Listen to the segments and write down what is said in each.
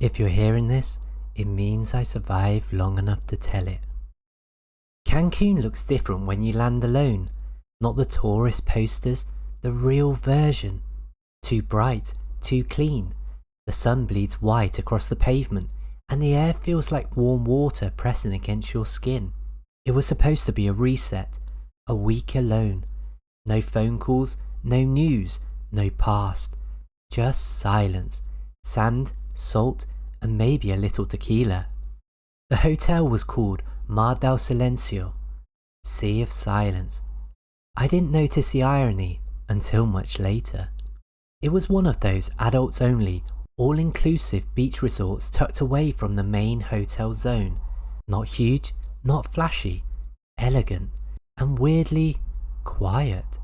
If you're hearing this, it means I survived long enough to tell it. Cancun looks different when you land alone. Not the tourist posters, the real version. Too bright, too clean. The sun bleeds white across the pavement and the air feels like warm water pressing against your skin. It was supposed to be a reset, a week alone. No phone calls, no news, no past. Just silence, sand, salt, and maybe a little tequila. The hotel was called Mar del Silencio, Sea of Silence. I didn't notice the irony until much later. It was one of those adults-only, all-inclusive beach resorts tucked away from the main hotel zone. Not huge, not flashy, elegant, and weirdly quiet.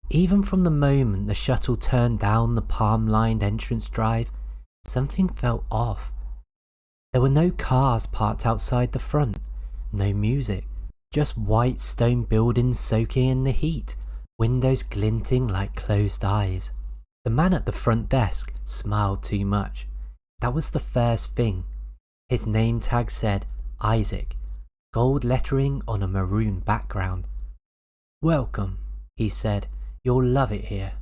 Even from the moment the shuttle turned down the palm-lined entrance drive, something felt off. There were no cars parked outside the front, no music, just white stone buildings soaking in the heat, windows glinting like closed eyes. The man at the front desk smiled too much. That was the first thing. His name tag said Isaac, gold lettering on a maroon background. "Welcome," he said. "You'll love it here."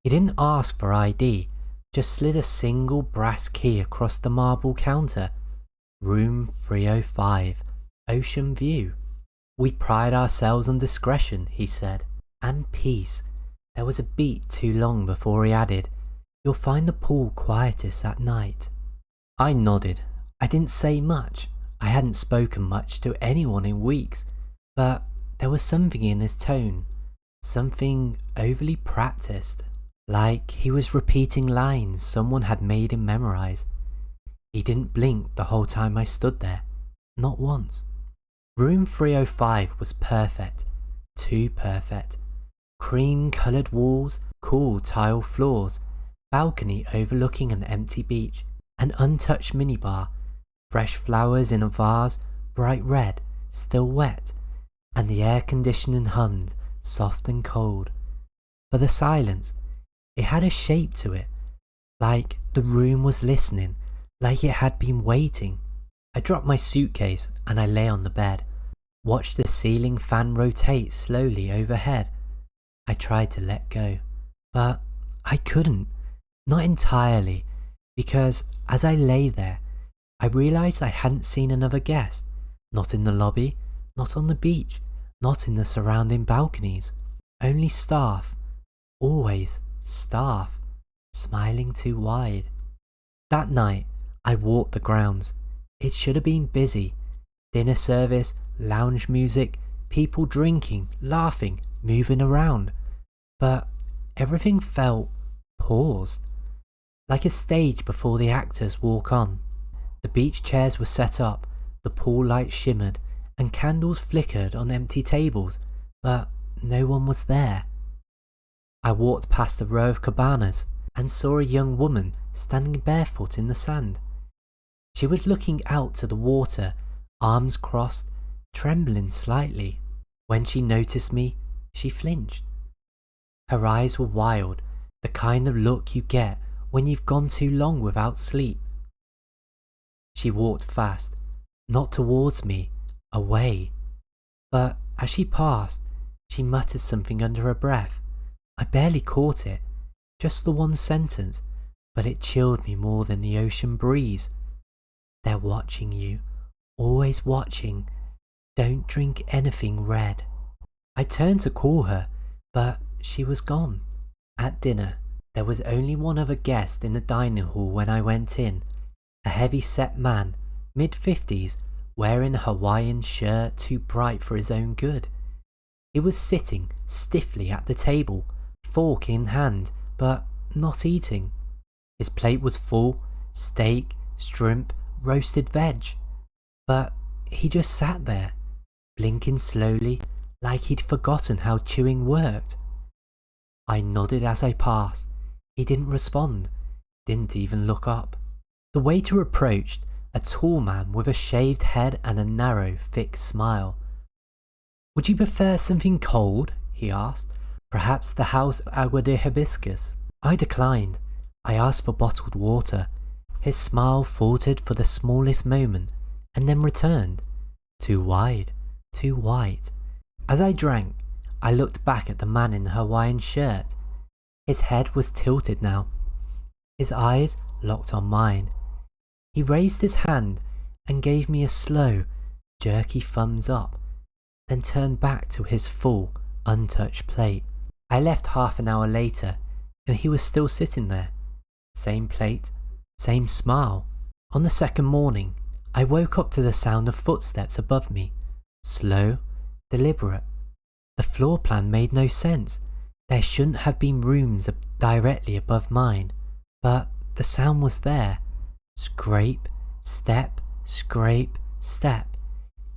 He didn't ask for ID, just slid a single brass key across the marble counter. Room 305, ocean view. "We pride ourselves on discretion," he said, "and peace." There was a beat too long before he added, "You'll find the pool quietest at night." I nodded. I didn't say much. I hadn't spoken much to anyone in weeks, but there was something in his tone, something overly practiced, like he was repeating lines someone had made him memorize. He didn't blink the whole time I stood there, not once. Room 305 was perfect, too perfect. Cream-coloured walls, cool tile floors, balcony overlooking an empty beach, an untouched minibar, fresh flowers in a vase, bright red, still wet, and the air conditioning hummed, soft and cold. But the silence, it had a shape to it, like the room was listening, like it had been waiting. I dropped my suitcase and I lay on the bed, watched the ceiling fan rotate slowly overhead. I tried to let go, but I couldn't, not entirely, because as I lay there, I realised I hadn't seen another guest, not in the lobby, not on the beach, not in the surrounding balconies, only staff, always staff, smiling too wide. That night, I walked the grounds. It should have been busy. Dinner service, lounge music, people drinking, laughing, moving around. But everything felt paused, like a stage before the actors walk on. The beach chairs were set up, the pool lights shimmered, and candles flickered on empty tables, but no one was there. I walked past a row of cabanas and saw a young woman standing barefoot in the sand. She was looking out to the water, arms crossed, trembling slightly. When she noticed me, she flinched. Her eyes were wild, the kind of look you get when you've gone too long without sleep. She walked fast, not towards me, away. But as she passed, she muttered something under her breath. I barely caught it, just the one sentence, but it chilled me more than the ocean breeze. "They're watching you, always watching. Don't drink anything red." I turned to call her, but she was gone. At dinner, there was only one other guest in the dining hall when I went in, a heavy-set man, mid-50s, wearing a Hawaiian shirt too bright for his own good. He was sitting stiffly at the table, fork in hand, but not eating. His plate was full, steak, shrimp, roasted veg. But he just sat there, blinking slowly, like he'd forgotten how chewing worked. I nodded as I passed. He didn't respond, didn't even look up. The waiter approached, a tall man with a shaved head and a narrow, thick smile. "Would you prefer something cold?" he asked. "Perhaps the house agua de hibiscus?" I declined. I asked for bottled water. His smile faltered for the smallest moment and then returned. Too wide, too white. As I drank, I looked back at the man in the Hawaiian shirt. His head was tilted now. His eyes locked on mine. He raised his hand and gave me a slow, jerky thumbs up, then turned back to his full, untouched plate. I left half an hour later and he was still sitting there. Same plate, same smile. On the second morning, I woke up to the sound of footsteps above me. Slow, deliberate. The floor plan made no sense. There shouldn't have been rooms directly above mine, but the sound was there. Scrape, step, scrape, step.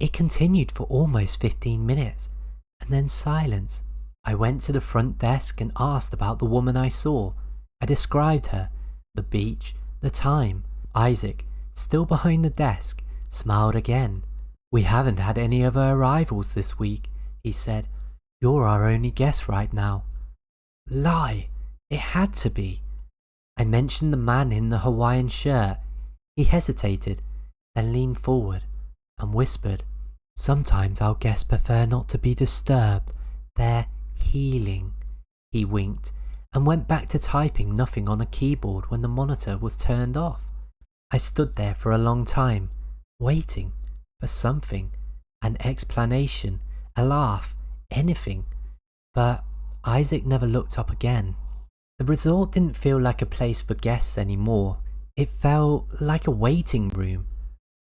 It continued for almost 15 minutes, and then silence. I went to the front desk and asked about the woman I saw. I described her, the beach, the time. Isaac, still behind the desk, smiled again. "We haven't had any other arrivals this week," he said. "You're our only guest right now." Lie! It had to be. I mentioned the man in the Hawaiian shirt. He hesitated, then leaned forward and whispered, "Sometimes our guests prefer not to be disturbed. They're healing." He winked and went back to typing nothing on a keyboard when the monitor was turned off. I stood there for a long time, waiting for something, an explanation, a laugh, anything. But Isaac never looked up again. The resort didn't feel like a place for guests anymore. It felt like a waiting room.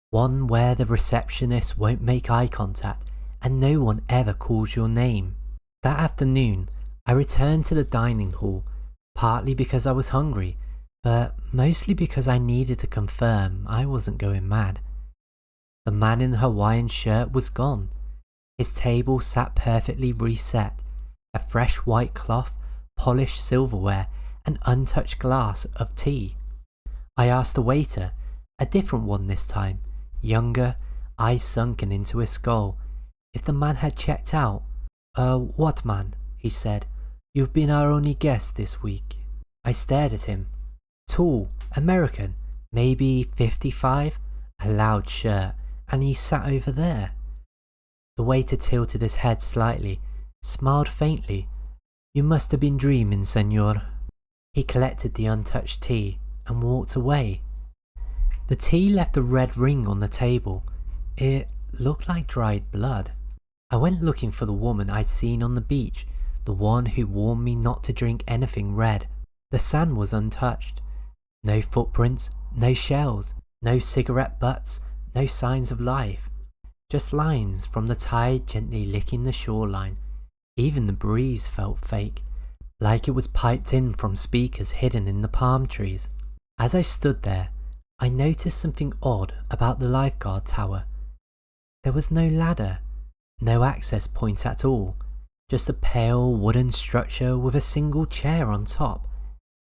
One where the receptionist won't make eye contact and no one ever calls your name. That afternoon, I returned to the dining hall, partly because I was hungry, but mostly because I needed to confirm I wasn't going mad. The man in the Hawaiian shirt was gone. His table sat perfectly reset, a fresh white cloth, polished silverware, and untouched glass of tea. I asked the waiter, a different one this time, younger, eyes sunken into his skull, if the man had checked out. What man?" he said. "You've been our only guest this week." I stared at him. Tall, American, maybe 55, a loud shirt, and he sat over there. The waiter tilted his head slightly, smiled faintly. "You must have been dreaming, senor." He collected the untouched tea and walked away. The tea left a red ring on the table. It looked like dried blood. I went looking for the woman I'd seen on the beach, the one who warned me not to drink anything red. The sand was untouched. No footprints, no shells, no cigarette butts, no signs of life. Just lines from the tide gently licking the shoreline. Even the breeze felt fake, like it was piped in from speakers hidden in the palm trees. As I stood there, I noticed something odd about the lifeguard tower. There was no ladder, no access point at all, just a pale wooden structure with a single chair on top,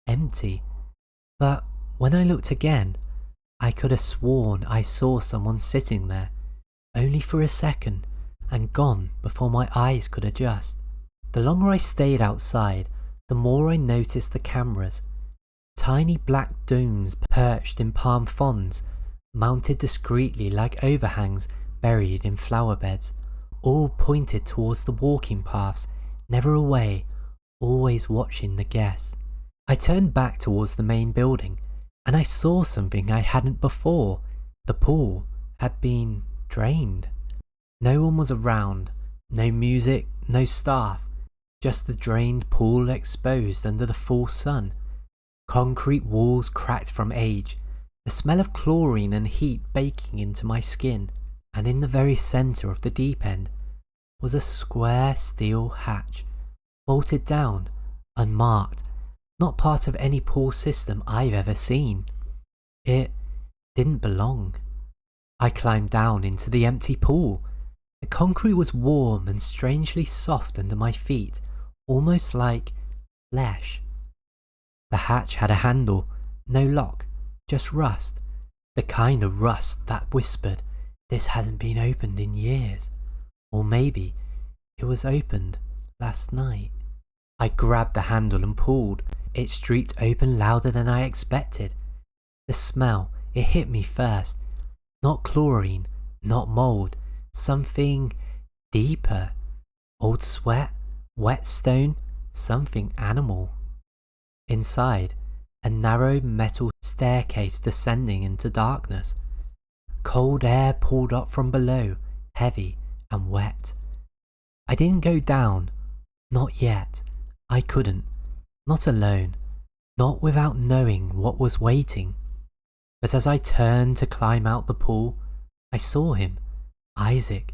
empty. But when I looked again, I could have sworn I saw someone sitting there, only for a second, and gone before my eyes could adjust. The longer I stayed outside, the more I noticed the cameras. Tiny black domes perched in palm fronds, mounted discreetly like overhangs buried in flower beds, all pointed towards the walking paths, never away, always watching the guests. I turned back towards the main building, and I saw something I hadn't before. The pool had been drained. No one was around, no music, no staff, just the drained pool exposed under the full sun. Concrete walls cracked from age, the smell of chlorine and heat baking into my skin, and in the very centre of the deep end was a square steel hatch, bolted down, unmarked, not part of any pool system I've ever seen. It didn't belong. I climbed down into the empty pool. The concrete was warm and strangely soft under my feet, almost like flesh. The hatch had a handle, no lock, just rust, the kind of rust that whispered, "This hasn't been opened in years." Or maybe it was opened last night. I grabbed the handle and pulled. It streaked open louder than I expected. The smell, it hit me first. Not chlorine, not mold, something deeper. Old sweat, wet stone, something animal. Inside, a narrow metal staircase descending into darkness. Cold air pulled up from below, heavy and wet. I didn't go down, not yet. I couldn't, not alone, not without knowing what was waiting. But as I turned to climb out the pool, I saw him, Isaac,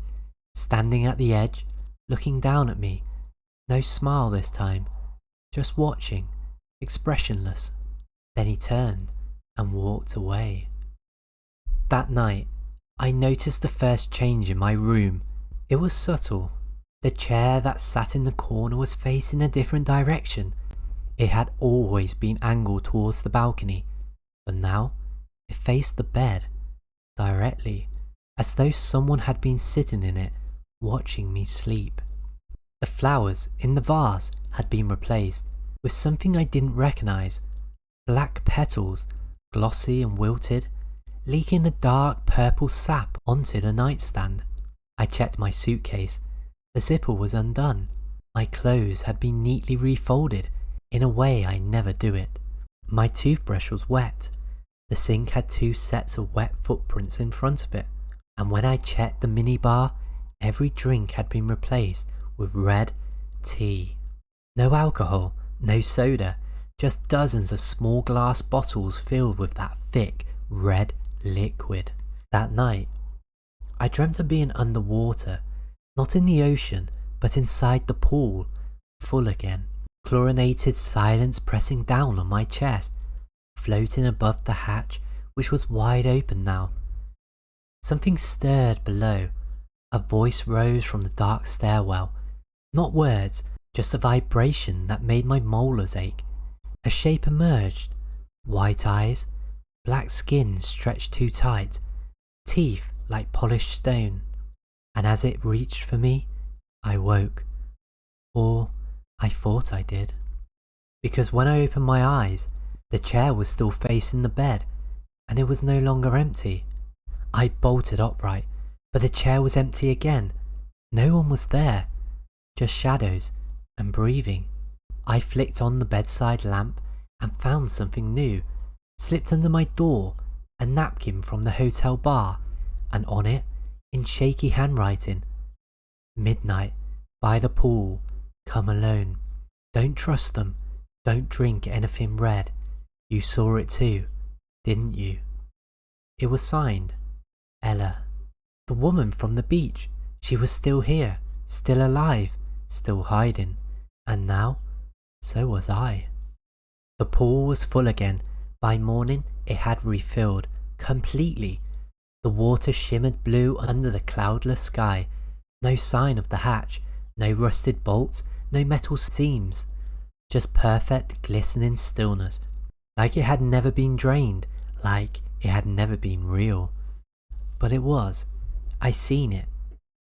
standing at the edge, looking down at me. No smile this time, just watching, expressionless. Then he turned and walked away. That night, I noticed the first change in my room. It was subtle. The chair that sat in the corner was facing a different direction. It had always been angled towards the balcony, but now it faced the bed, directly, as though someone had been sitting in it, watching me sleep. The flowers in the vase had been replaced with something I didn't recognize. Black petals, glossy and wilted, leaking a dark purple sap onto the nightstand. I checked my suitcase. The zipper was undone. My clothes had been neatly refolded in a way I never do it. My toothbrush was wet. The sink had 2 sets of wet footprints in front of it, and when I checked the minibar, every drink had been replaced with red tea. No alcohol, no soda, just dozens of small glass bottles filled with that thick, red liquid. That night, I dreamt of being underwater, not in the ocean, but inside the pool, full again. Chlorinated silence pressing down on my chest, floating above the hatch, which was wide open now. Something stirred below. A voice rose from the dark stairwell. Not words, just a vibration that made my molars ache. A shape emerged. White eyes, black skin stretched too tight, teeth like polished stone. And as it reached for me, I woke. Or I thought I did. Because when I opened my eyes, the chair was still facing the bed, and it was no longer empty. I bolted upright, but the chair was empty again. No one was there, just shadows and breathing. I flicked on the bedside lamp and found something new. Slipped under my door a napkin from the hotel bar, and on it, in shaky handwriting, "Midnight, by the pool, come alone. Don't trust them, don't drink anything red. You saw it too, didn't you?" It was signed, Ella. The woman from the beach. She was still here, still alive, still hiding. And now, so was I. The pool was full again. By morning, it had refilled, completely. The water shimmered blue under the cloudless sky. No sign of the hatch, no rusted bolts, no metal seams. Just perfect, glistening stillness. Like it had never been drained, like it had never been real. But it was. I seen it,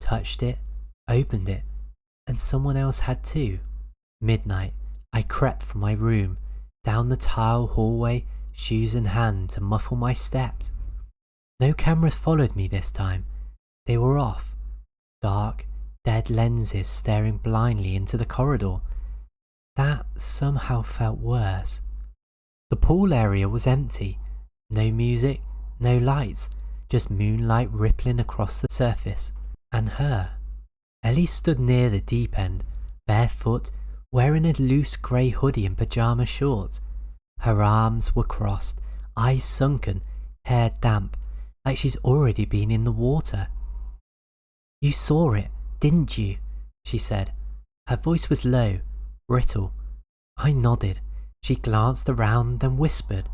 touched it, opened it, and someone else had too. Midnight, I crept from my room, down the tile hallway, shoes in hand to muffle my steps. No cameras followed me this time. They were off. Dark, dead lenses staring blindly into the corridor. That somehow felt worse. The pool area was empty. No music, no lights, just moonlight rippling across the surface. And her. Ellie stood near the deep end, barefoot, wearing a loose grey hoodie and pyjama shorts. Her arms were crossed, eyes sunken, hair damp, like she's already been in the water. "You saw it, didn't you?" she said. Her voice was low, brittle. I nodded. She glanced around, then whispered,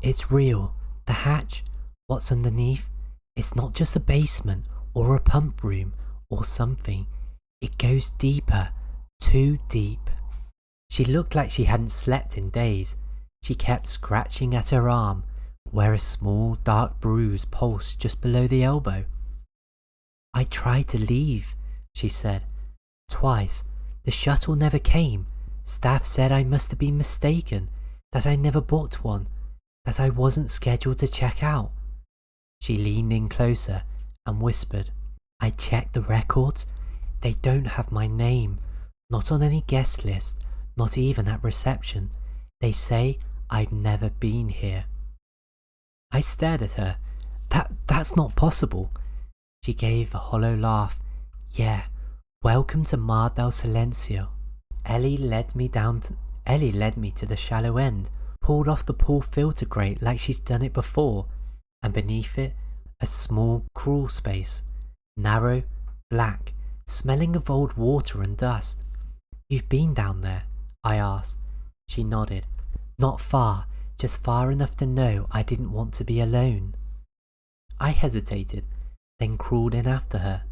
"It's real. The hatch, what's underneath, it's not just a basement or a pump room or something. It goes deeper, too deep." She looked like she hadn't slept in days. She kept scratching at her arm, where a small dark bruise pulsed just below the elbow. "I tried to leave," she said. "Twice. The shuttle never came. Staff said I must have been mistaken, that I never booked one. that I wasn't scheduled to check out. She leaned in closer and whispered, I checked the records. They don't have my name, not on any guest list, not even at reception. They say I've never been here. I stared at her. That's not possible. She gave a hollow laugh. Yeah, welcome to Mar del Silencio. Ellie led me to the shallow end, pulled off the pool filter grate like she's done it before, and beneath it, a small crawl space, narrow, black, smelling of old water and dust. You've been down there? I asked. She nodded. Not far, just far enough to know I didn't want to be alone. I hesitated, then crawled in after her.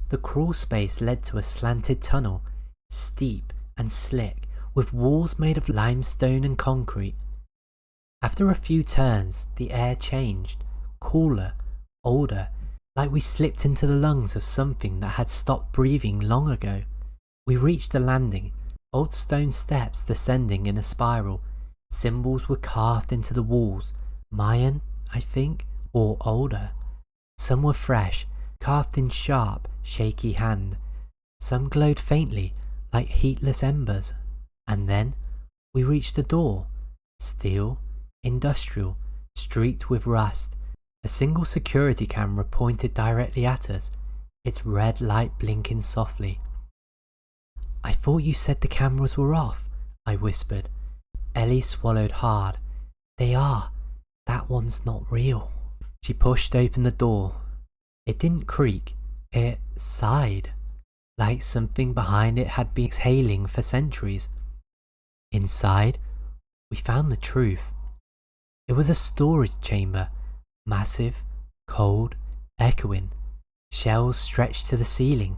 The crawl space led to a slanted tunnel, steep and slick, with walls made of limestone and concrete. After a few turns, the air changed, cooler, older, like we slipped into the lungs of something that had stopped breathing long ago. We reached the landing, old stone steps descending in a spiral. Symbols were carved into the walls, Mayan, I think, or older. Some were fresh, carved in sharp, shaky hand. Some glowed faintly, like heatless embers. And then we reached a door, steel, industrial, streaked with rust. A single security camera pointed directly at us, its red light blinking softly. I thought you said the cameras were off, I whispered. Ellie swallowed hard. They are. That one's not real. She pushed open the door. It didn't creak. It sighed, like something behind it had been exhaling for centuries. Inside, we found the truth. It was a storage chamber, massive, cold, echoing. Shelves stretched to the ceiling,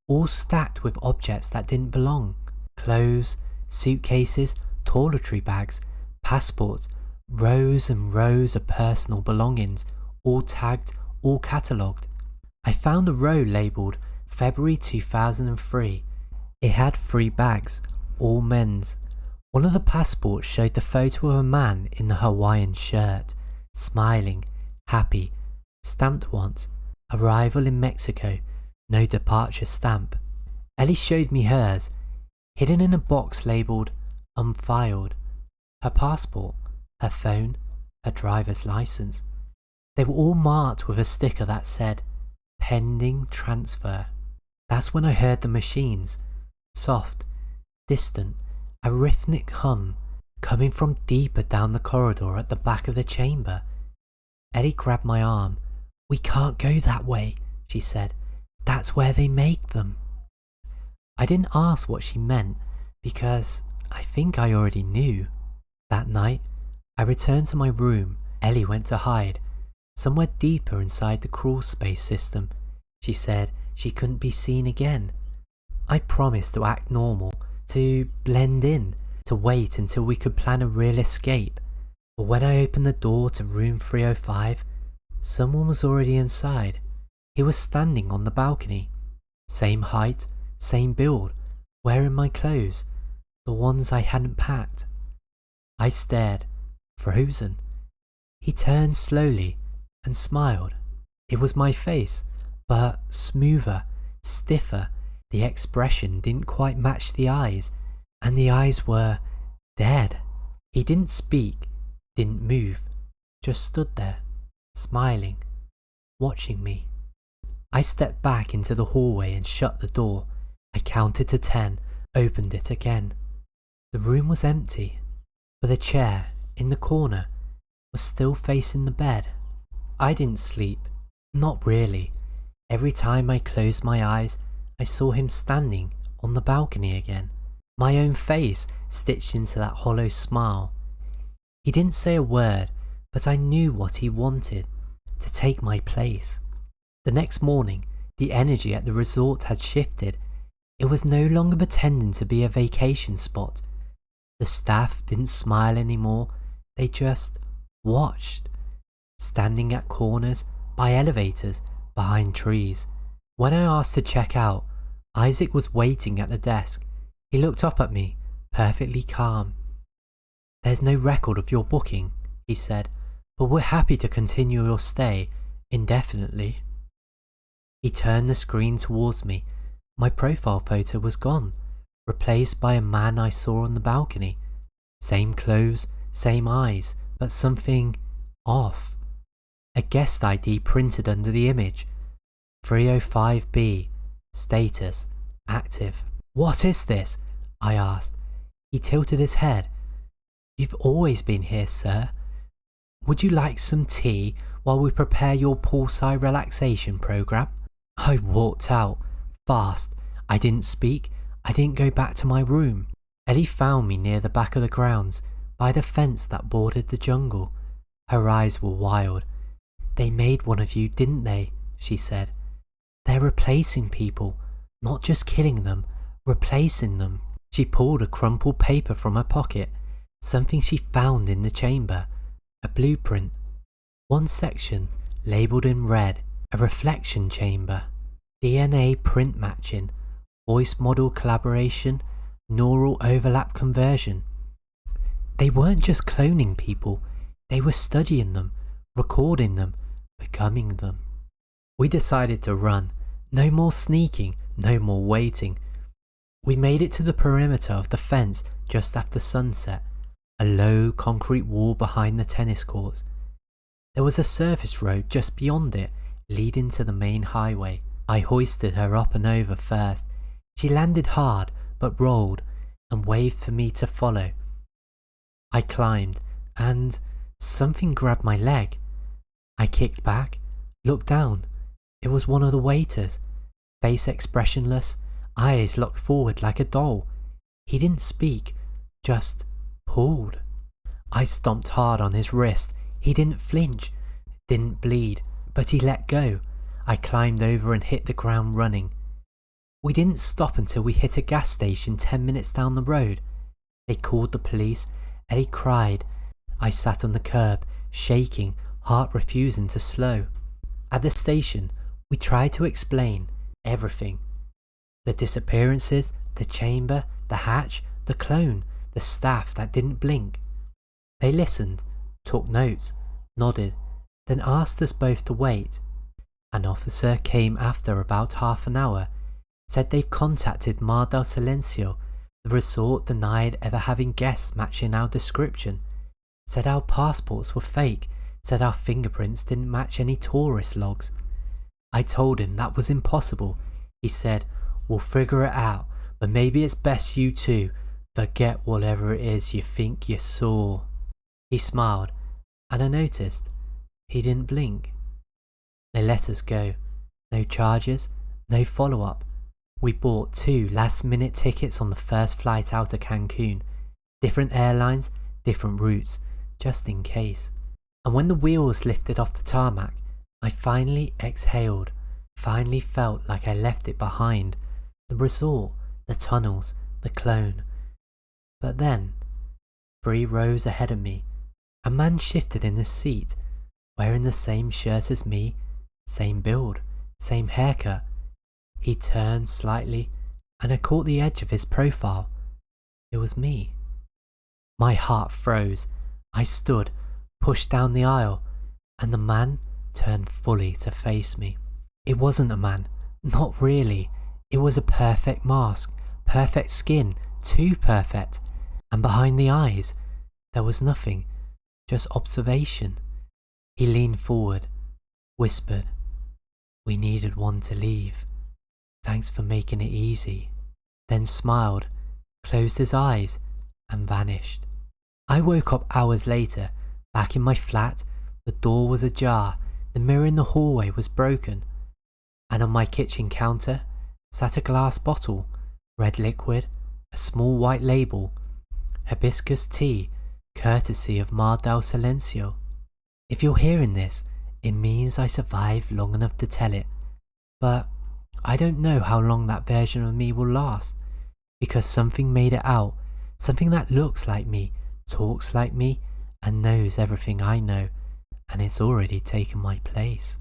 all stacked with objects that didn't belong. Clothes, suitcases, toiletry bags, passports, rows and rows of personal belongings, all tagged, all catalogued. I found a row labelled February 2003. It had 3 bags, all men's. One of the passports showed the photo of a man in the Hawaiian shirt, smiling, happy, stamped once, arrival in Mexico, no departure stamp. Ellie showed me hers, hidden in a box labelled unfiled. Her passport, her phone, her driver's license. They were all marked with a sticker that said, pending transfer. That's when I heard the machines, soft, distant, a rhythmic hum, coming from deeper down the corridor at the back of the chamber. Ellie grabbed my arm. We can't go that way, she said. That's where they make them. I didn't ask what she meant, because I think I already knew. That night, I returned to my room. Ellie went to hide, somewhere deeper inside the crawl space system. She said she couldn't be seen again. I promised to act normal, to blend in, to wait until we could plan a real escape. But when I opened the door to room 305, someone was already inside. He was standing on the balcony. Same height, same build, wearing my clothes, the ones I hadn't packed. I stared, frozen. He turned slowly and smiled. It was my face, but smoother, stiffer. The expression didn't quite match the eyes, and the eyes were dead. He didn't speak, didn't move, just stood there, smiling, watching me. I stepped back into the hallway and shut the door. I counted to 10, opened it again. The room was empty, but the chair, in the corner, was still facing the bed. I didn't sleep, not really. Every time I closed my eyes, I saw him standing on the balcony again, my own face stitched into that hollow smile. He didn't say a word, but I knew what he wanted, to take my place. The next morning, the energy at the resort had shifted. It was no longer pretending to be a vacation spot. The staff didn't smile anymore, they just watched, standing at corners, by elevators, behind trees. When I asked to check out, Isaac was waiting at the desk. He looked up at me, perfectly calm. There's no record of your booking, he said, but we're happy to continue your stay indefinitely. He turned the screen towards me. My profile photo was gone, replaced by a man I saw on the balcony. Same clothes, same eyes, but something off. A guest ID printed under the image. 305B. Status. Active. What is this? I asked. He tilted his head. You've always been here, sir. Would you like some tea while we prepare your poolside relaxation program? I walked out. Fast. I didn't speak. I didn't go back to my room. Ellie found me near the back of the grounds, by the fence that bordered the jungle. Her eyes were wild. They made one of you, didn't they? She said. They're replacing people, not just killing them, replacing them. She pulled a crumpled paper from her pocket, something she found in the chamber, a blueprint. One section, labelled in red, a reflection chamber. DNA print matching, voice model collaboration, neural overlap conversion. They weren't just cloning people, they were studying them, recording them, becoming them. We decided to run. No more sneaking, no more waiting. We made it to the perimeter of the fence just after sunset, a low concrete wall behind the tennis courts. There was a surface road just beyond it, leading to the main highway. I hoisted her up and over first. She landed hard, but rolled, and waved for me to follow. I climbed, and something grabbed my leg. I kicked back, looked down. It was one of the waiters, face expressionless, eyes locked forward like a doll. He didn't speak, just pulled. I stomped hard on his wrist. He didn't flinch, didn't bleed, but he let go. I climbed over and hit the ground running. We didn't stop until we hit a gas station 10 minutes down the road. They called the police. Eddie cried. I sat on the curb, shaking, heart refusing to slow. At the station, we tried to explain everything. The disappearances, the chamber, the hatch, the clone, the staff that didn't blink. They listened, took notes, nodded, then asked us both to wait. An officer came after about half an hour, said they've contacted Mar del Silencio. The resort denied ever having guests matching our description, said our passports were fake, said our fingerprints didn't match any tourist logs. I told him that was impossible. He said, we'll figure it out, but maybe it's best you two forget whatever it is you think you saw. He smiled, and I noticed he didn't blink. They let us go. No charges, no follow-up. We bought 2 last-minute tickets on the first flight out of Cancun. Different airlines, different routes, just in case. And when the wheels lifted off the tarmac, I finally exhaled, finally felt like I left it behind. The resort, the tunnels, the clone. But then, 3 rows ahead of me, a man shifted in his seat, wearing the same shirt as me, same build, same haircut. He turned slightly, and I caught the edge of his profile. It was me. My heart froze. I stood, pushed down the aisle, and the man turned fully to face me. It wasn't a man, not really. It was a perfect mask, perfect skin, too perfect. And behind the eyes, there was nothing, just observation. He leaned forward, whispered, "We needed one to leave. Thanks for making it easy." Then smiled, closed his eyes, and vanished. I woke up hours later, back in my flat. The door was ajar, the mirror in the hallway was broken, and on my kitchen counter sat a glass bottle, red liquid, a small white label, hibiscus tea, courtesy of Mar del Silencio. If you're hearing this, it means I survived long enough to tell it, but I don't know how long that version of me will last, because something made it out, something that looks like me, talks like me, and knows everything I know, and it's already taken my place.